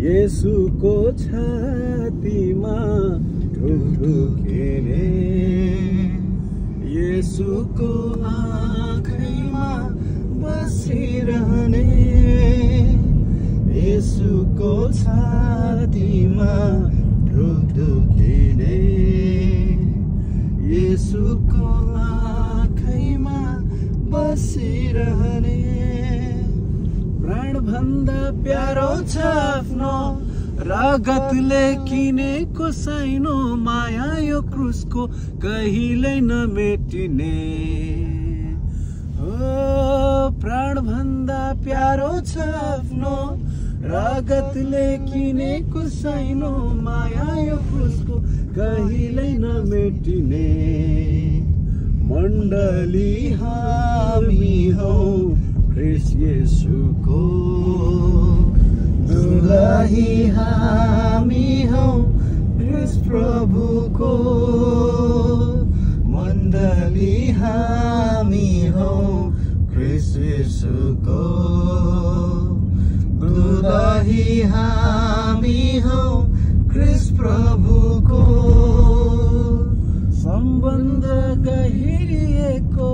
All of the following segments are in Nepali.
येशूको छातीमा ढुकढुकिने येशूको आँखैमा बसिरहने येशूको छातीमा ढुकढुकिने येशूको आँखैमा बसिरहने प्राण भन्दा प्यारो छ आफ्नो रगतले किनेको साइनो माया यो क्रुसको कहिल्यै नमेटिने प्राण भन्दा प्यारो छ आफ्नो रगतले किनेको साइनो माया यो क्रुसको कहिल्यै नमेटिने मण्डली हामी हौ ख्रीष्ट येशूको दुलही हामी हौ ख्रीष्ट प्रभुको मण्डली हामी हौ ख्रीष्ट येशूको दुलही हामी हौ ख्रीष्ट प्रभुको सम्बन्ध गहिरिएको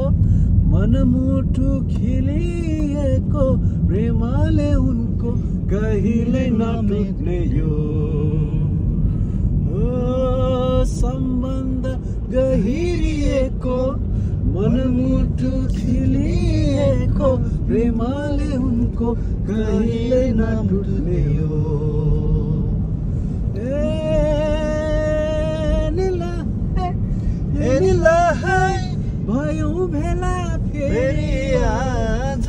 मनमुटु खिलिएको प्रेमले उनको कहिल्यै नटुट्ने यो सम्बन्ध गहिरिएको मनमुटु खिलिएको प्रेमले उनको कहिल्यै नटुट्ने यो भयौं भेला फेरि आज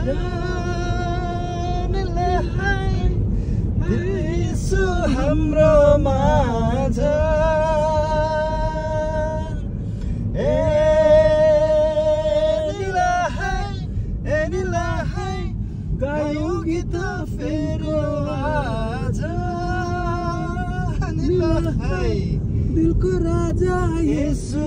येशू हाम्रो माझ गायौं गीत फेरि आज दिलको राजा येशू